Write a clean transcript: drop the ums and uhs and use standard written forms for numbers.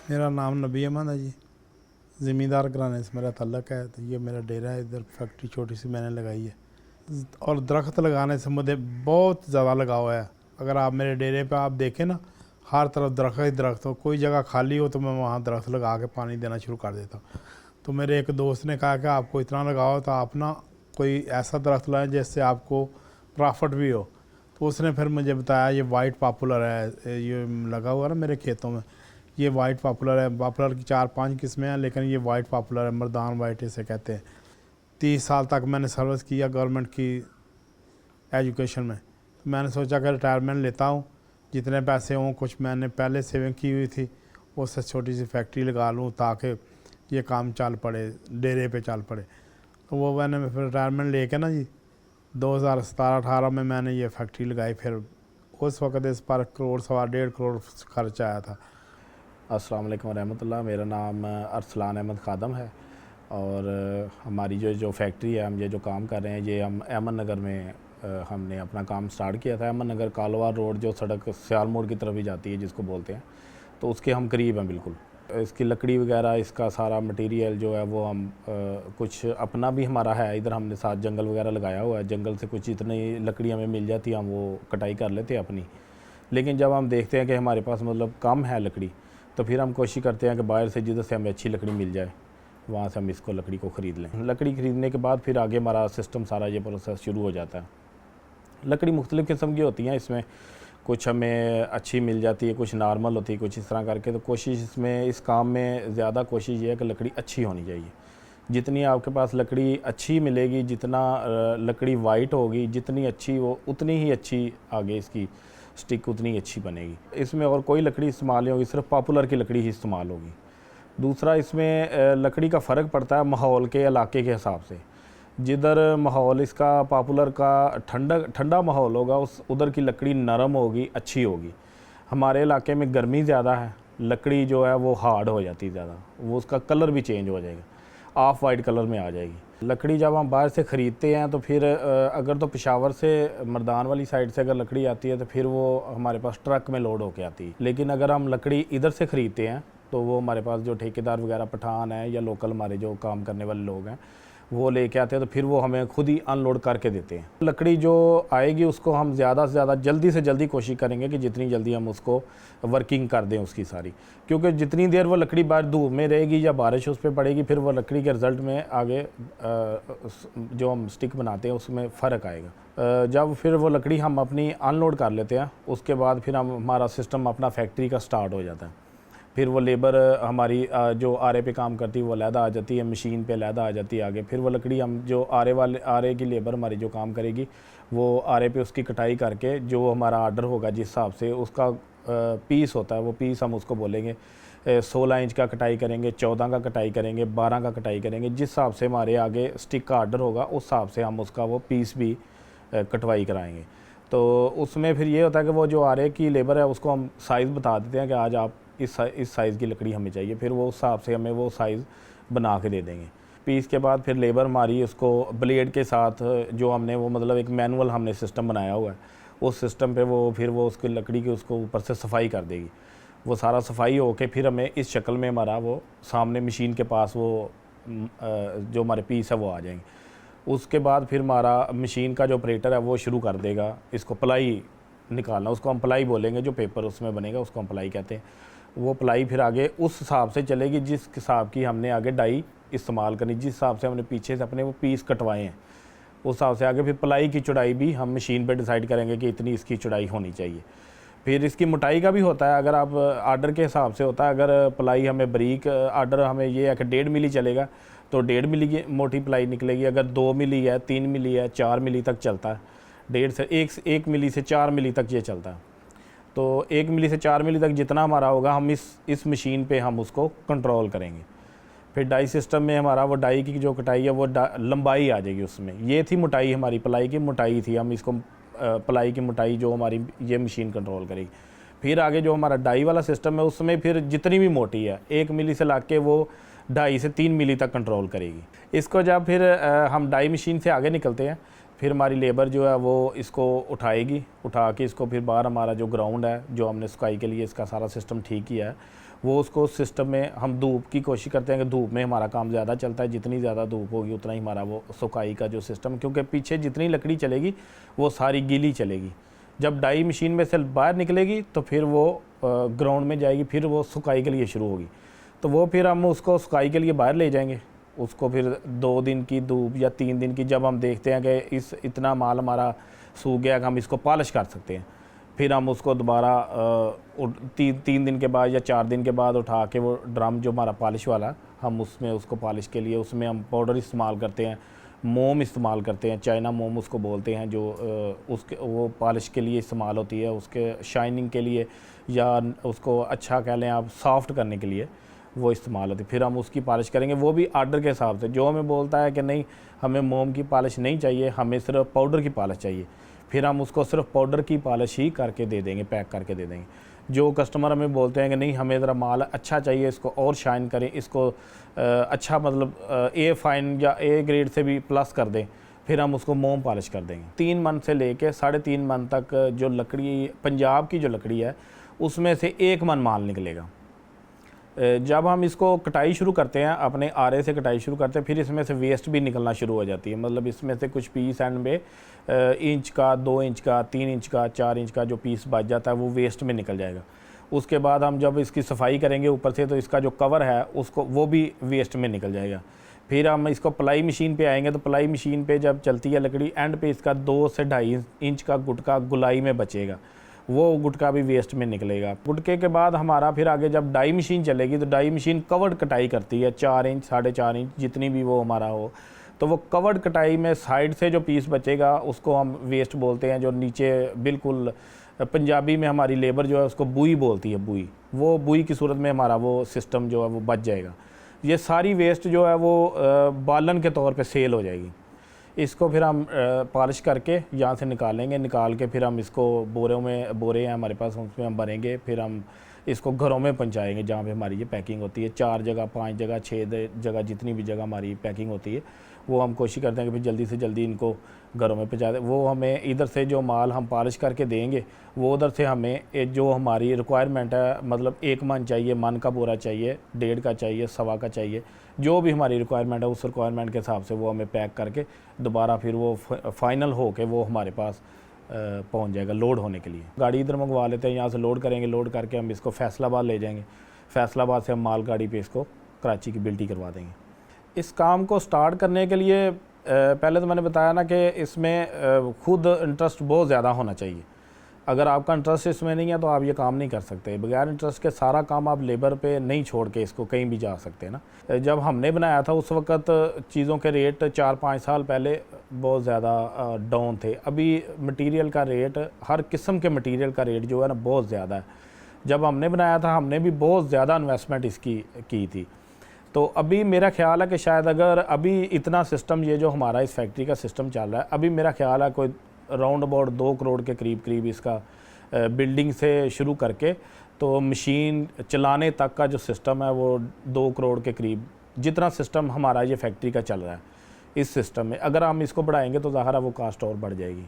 मेरा नाम नबी अहमद है जी। ज़मींदार घराने से मेरा ताल्लुक़ है। तो ये मेरा डेरा है, इधर फैक्ट्री छोटी सी मैंने लगाई है। और दरख्त लगाने से मुझे बहुत ज़्यादा लगाव है। अगर आप मेरे डेरे पे आप देखें ना, हर तरफ दरख्त ही दरख्त हो, कोई जगह खाली हो तो मैं वहाँ दरख्त लगा के पानी देना शुरू कर देता हूँ। तो मेरे एक दोस्त ने कहा कि आपको इतना लगाव तो आप ना कोई ऐसा दरख्त लाएँ जिससे आपको प्रॉफिट भी हो। तो उसने फिर मुझे बताया ये वाइट पॉपुलर है, ये लगा हुआ ना मेरे खेतों में। ये वाइट पॉपुलर है। पॉपुलर की 4-5 किस्में हैं, लेकिन ये वाइट पॉपुलर है, मर्दान वाइट इसे कहते हैं। 30 साल तक मैंने सर्विस किया गवर्नमेंट की एजुकेशन में। तो मैंने सोचा कि रिटायरमेंट लेता हूँ, जितने पैसे हों, कुछ मैंने पहले सेविंग की हुई थी, उससे छोटी सी फैक्ट्री लगा लूँ ताकि ये काम चल पड़े, डेरे पे चल पड़े। तो वो मैंने फिर रिटायरमेंट लेके ना जी 2017-18 में मैंने ये फैक्ट्री लगाई। फिर उस वक्त इस पर करोड़, 1.25 करोड़ खर्च आया था। अस्सलाम वालेकुम रहमतुल्लाह। मेरा नाम अरसलान अहमद ख़ादम है और हमारी जो फैक्ट्री है, हम ये जो काम कर रहे हैं, ये हम अहमद नगर में हमने अपना काम स्टार्ट किया था। अहमद नगर कालवार रोड जो सड़क सियाल मोड़ की तरफ ही जाती है जिसको बोलते हैं, तो उसके हम करीब हैं बिल्कुल। इसकी लकड़ी वगैरह, इसका सारा मटेरियल जो है वो हम कुछ अपना भी हमारा है, इधर हमने साथ जंगल वगैरह लगाया हुआ है। जंगल से कुछ जितनी लकड़ी हमें मिल जाती है हम वो कटाई कर लेते हैं अपनी। लेकिन जब हम देखते हैं कि हमारे पास मतलब कम है लकड़ी, तो फिर हम कोशिश करते हैं कि बाहर से जिधर से हमें अच्छी लकड़ी मिल जाए वहाँ से हम इसको लकड़ी को ख़रीद लें। लकड़ी ख़रीदने के बाद फिर आगे हमारा सिस्टम सारा ये प्रोसेस शुरू हो जाता है। लकड़ी मुख्तलिफ़ किस्म की होती हैं, इसमें कुछ हमें अच्छी मिल जाती है, कुछ नॉर्मल होती है, कुछ इस तरह करके। तो कोशिश इसमें, इस काम में ज़्यादा कोशिश ये है कि लकड़ी अच्छी होनी चाहिए। जितनी आपके पास लकड़ी अच्छी मिलेगी, जितना लकड़ी वाइट होगी, जितनी अच्छी वो उतनी ही अच्छी आगे इसकी स्टिक उतनी अच्छी बनेगी। इसमें और कोई लकड़ी इस्तेमाल नहीं होगी, सिर्फ पॉपुलर की लकड़ी ही इस्तेमाल होगी। दूसरा, इसमें लकड़ी का फ़र्क पड़ता है माहौल के, इलाके के हिसाब से। जिधर माहौल इसका पॉपुलर का ठंडा माहौल होगा, उस उधर की लकड़ी नरम होगी, अच्छी होगी। हमारे इलाके में गर्मी ज़्यादा है, लकड़ी जो है वो हार्ड हो जाती है ज़्यादा, वो उसका कलर भी चेंज हो जाएगा, ऑफ वाइट कलर में आ जाएगी। लकड़ी जब हम बाहर से ख़रीदते हैं तो फिर अगर तो पेशावर से, मर्दान वाली साइड से अगर लकड़ी आती है तो फिर वो हमारे पास ट्रक में लोड होके आती है। लेकिन अगर हम लकड़ी इधर से ख़रीदते हैं तो वो हमारे पास जो ठेकेदार वगैरह पठान है या लोकल हमारे जो काम करने वाले लोग हैं वो लेके आते हैं, तो फिर वो हमें खुद ही अनलोड करके देते हैं। लकड़ी जो आएगी उसको हम ज़्यादा से ज़्यादा जल्दी से जल्दी कोशिश करेंगे कि जितनी जल्दी हम उसको वर्किंग कर दें उसकी सारी, क्योंकि जितनी देर वो लकड़ी बाहर धूप में रहेगी या बारिश उस पर पड़ेगी, फिर वो लकड़ी के रिज़ल्ट में आगे जो हम स्टिक बनाते हैं उसमें फ़र्क आएगा। जब फिर वो लकड़ी हम अपनी अनलोड कर लेते हैं, उसके बाद फिर हमारा सिस्टम अपना फैक्ट्री का स्टार्ट हो जाता है। फिर वो लेबर हमारी जो आरे पे काम करती है वो अलहदा आ जाती है, मशीन पे अलहदा आ जाती है आगे। फिर वो लकड़ी हम जो आरे की लेबर हमारी जो काम करेगी वो आरे पे उसकी कटाई करके जो हमारा आर्डर होगा जिस हिसाब से उसका पीस होता है, वो पीस हम उसको बोलेंगे 16 इंच का कटाई करेंगे, 14 का कटाई करेंगे, 12 का कटाई करेंगे। जिस हिसाब से हमारे आगे स्टिक का आर्डर होगा उस हिसाब से हम उसका वो पीस भी कटवाई कराएँगे। तो उसमें फिर ये होता है कि वो जो आरे की लेबर है उसको हम साइज़ बता देते हैं कि आज आप इस साइज़ की लकड़ी हमें चाहिए, फिर वो उस हिसाब से हमें वो साइज़ बना के दे देंगे। पीस के बाद फिर लेबर हमारी उसको ब्लेड के साथ जो हमने वो मतलब एक मैनुअल हमने सिस्टम बनाया हुआ है, उस सिस्टम पे वो फिर वो उसकी लकड़ी की उसको ऊपर से सफाई कर देगी। वो सारा सफाई होके फिर हमें इस शक्ल में हमारा वो सामने मशीन के पास वो जो हमारे पीस है वो आ जाएंगे। उसके बाद फिर हमारा मशीन का जो ऑपरेटर है वो शुरू कर देगा इसको प्लाई निकालना, उसको हम प्लाई बोलेंगे, जो पेपर उसमें बनेगा उसको हम प्लाई कहते हैं। वो प्लाई फिर आगे उस हिसाब से चलेगी जिस हिसाब की हमने आगे डाई इस्तेमाल करनी, जिस हिसाब से हमने पीछे से अपने वो पीस कटवाए हैं उस हिसाब से आगे फिर प्लाई की चौड़ाई भी हम मशीन पे डिसाइड करेंगे कि इतनी इसकी चौड़ाई होनी चाहिए। फिर इसकी मोटाई का भी होता है, अगर आप आर्डर के हिसाब से होता है। अगर प्लाई हमें बारीक आर्डर हमें ये है कि 1.5 मिली चलेगा तो 1.5 मिली की मोटी प्लाई निकलेगी। अगर 2 मिली है, 3 मिली है, 4 मिली तक चलता है, 1.5 से 1 मिली से 4 मिली तक ये चलता है। तो 1 मिली से 4 मिली तक जितना हमारा होगा हम इस मशीन पे हम उसको कंट्रोल करेंगे। फिर डाई सिस्टम में हमारा वो डाई की जो कटाई है वो लंबाई आ जाएगी उसमें। ये थी मोटाई, हमारी प्लाई की मोटाई थी, हम इसको प्लाई की मोटाई जो हमारी ये मशीन कंट्रोल करेगी। फिर आगे जो हमारा डाई वाला सिस्टम है उसमें फिर जितनी भी मोटी है 1 मिली से लाके वो 2.5 से 3 मिली तक कंट्रोल करेगी। इसको जब फिर हम डाई मशीन से आगे निकलते हैं फिर हमारी लेबर जो है वो इसको उठाएगी, उठा के इसको फिर बाहर हमारा जो ग्राउंड है जो हमने सुखाई के लिए इसका सारा सिस्टम ठीक किया है, वो उसको सिस्टम में हम धूप की कोशिश करते हैं कि धूप में हमारा काम ज़्यादा चलता है, जितनी ज़्यादा धूप होगी उतना ही हमारा वो सुखाई का जो सिस्टम, क्योंकि पीछे जितनी लकड़ी चलेगी वो सारी गीली चलेगी। जब डाई मशीन में से बाहर निकलेगी तो फिर वो ग्राउंड में जाएगी, फिर वो सुखाई के लिए शुरू होगी। तो वो फिर हम उसको सुखाई के लिए बाहर ले जाएंगे, उसको फिर 2 दिन की धूप या 3 दिन की, जब हम देखते हैं कि इतना माल हमारा सूख गया कि हम इसको पॉलिश कर सकते हैं, फिर हम उसको दोबारा 3 दिन के बाद या 4 दिन के बाद उठा के वो ड्रम जो हमारा पॉलिश वाला, हम उसमें उसको पॉलिश के लिए उसमें हम पाउडर इस्तेमाल करते हैं, मोम इस्तेमाल करते हैं, चाइना मोम उसको बोलते हैं, जो उसके वो पॉलिश के लिए इस्तेमाल होती है, उसके शाइनिंग के लिए या उसको अच्छा कह लें आप सॉफ्ट करने के लिए वो इस्तेमाल होती है। फिर हम उसकी पॉलिश करेंगे, वो भी आर्डर के हिसाब से। जो हमें बोलता है कि नहीं हमें मोम की पॉलिश नहीं चाहिए, हमें सिर्फ पाउडर की पॉलिश चाहिए, फिर हम उसको सिर्फ पाउडर की पॉलिश ही करके दे देंगे, पैक करके दे देंगे। जो कस्टमर हमें बोलते हैं कि नहीं हमें ज़रा माल अच्छा चाहिए, इसको और शाइन करें, इसको अच्छा मतलब ए फाइन या ए ग्रेड से भी प्लस कर दें, फिर हम उसको मोम पॉलिश कर देंगे। 3 मन से लेके 3.5 मन तक जो लकड़ी पंजाब की जो लकड़ी है उसमें से 1 मन माल निकलेगा। जब हम इसको कटाई शुरू करते हैं, अपने आरे से कटाई शुरू करते हैं, फिर इसमें से वेस्ट भी निकलना शुरू हो जाती है। मतलब इसमें से कुछ पीस एंड में इंच का, 2 इंच का, 3 इंच का, 4 इंच का जो पीस बच जाता है वो वेस्ट में निकल जाएगा। उसके बाद हम जब इसकी सफाई करेंगे ऊपर से, तो इसका जो कवर है उसको वो भी वेस्ट में निकल जाएगा। फिर हम इसको प्लाई मशीन पे आएंगे, तो प्लाई मशीन पे जब चलती है लकड़ी, एंड पे इसका 2 से 2.5 इंच का गुटका गुलाई में बचेगा, वो गुटका भी वेस्ट में निकलेगा। गुटके के बाद हमारा फिर आगे जब डाई मशीन चलेगी, तो डाई मशीन कवर्ड कटाई करती है 4 इंच 4.5 इंच जितनी भी वो हमारा हो, तो वो कवर्ड कटाई में साइड से जो पीस बचेगा उसको हम वेस्ट बोलते हैं। जो नीचे बिल्कुल पंजाबी में हमारी लेबर जो है उसको बुई बोलती है, बुई, वो बुई की सूरत में हमारा वो सिस्टम जो है वो बच जाएगा। ये सारी वेस्ट जो है वो बालन के तौर पे सेल हो जाएगी। इसको फिर हम पॉलिश करके यहाँ से निकालेंगे, निकाल के फिर हम इसको बोरे हैं हमारे पास, उसमें हम भरेंगे, फिर हम इसको घरों में पहुँचाएंगे जहाँ पे हमारी ये पैकिंग होती है। 4 जगह 5 जगह 6 जगह जितनी भी जगह हमारी पैकिंग होती है, वो हम कोशिश करते हैं कि फिर जल्दी से जल्दी इनको घरों में पहुँचा दें। वो हमें इधर से जो माल हम पॉलिश करके देंगे, वो उधर से हमें जो हमारी रिक्वायरमेंट है, मतलब 1 मन चाहिए, मन का बोरा चाहिए, 1.5 का चाहिए, 1.25 का चाहिए, जो भी हमारी रिक्वायरमेंट है उस रिक्वायरमेंट के हिसाब से वो हमें पैक करके दोबारा फिर वो फाइनल हो के वो हमारे पास पहुंच जाएगा लोड होने के लिए। गाड़ी इधर मंगवा लेते हैं, यहाँ से लोड करेंगे, लोड करके हम इसको फैसलाबाद ले जाएंगे, फैसलाबाद से हम माल गाड़ी पे इसको कराची की बिल्टी करवा देंगे। इस काम को स्टार्ट करने के लिए पहले तो मैंने बताया ना कि इसमें खुद इंटरेस्ट बहुत ज़्यादा होना चाहिए। अगर आपका इंटरेस्ट इसमें नहीं है तो आप ये काम नहीं कर सकते। बगैर इंटरेस्ट के सारा काम आप लेबर पे नहीं छोड़ के इसको कहीं भी जा सकते हैं ना। जब हमने बनाया था उस वक़्त चीज़ों के रेट 4-5 साल पहले बहुत ज़्यादा डाउन थे। अभी मटेरियल का रेट, हर किस्म के मटेरियल का रेट जो है ना बहुत ज़्यादा है। जब हमने बनाया था हमने भी बहुत ज़्यादा इन्वेस्टमेंट इसकी की थी। तो अभी मेरा ख्याल है कि शायद अगर अभी इतना सिस्टम ये जो हमारा इस फैक्ट्री का सिस्टम चल रहा है, अभी मेरा ख्याल है कोई राउंड अबाउट 2 करोड़ के करीब इसका बिल्डिंग से शुरू करके तो मशीन चलाने तक का जो सिस्टम है वो 2 करोड़ के करीब, जितना सिस्टम हमारा ये फैक्ट्री का चल रहा है, इस सिस्टम में अगर हम इसको बढ़ाएंगे तो ज़ाहिर है वो कास्ट और बढ़ जाएगी।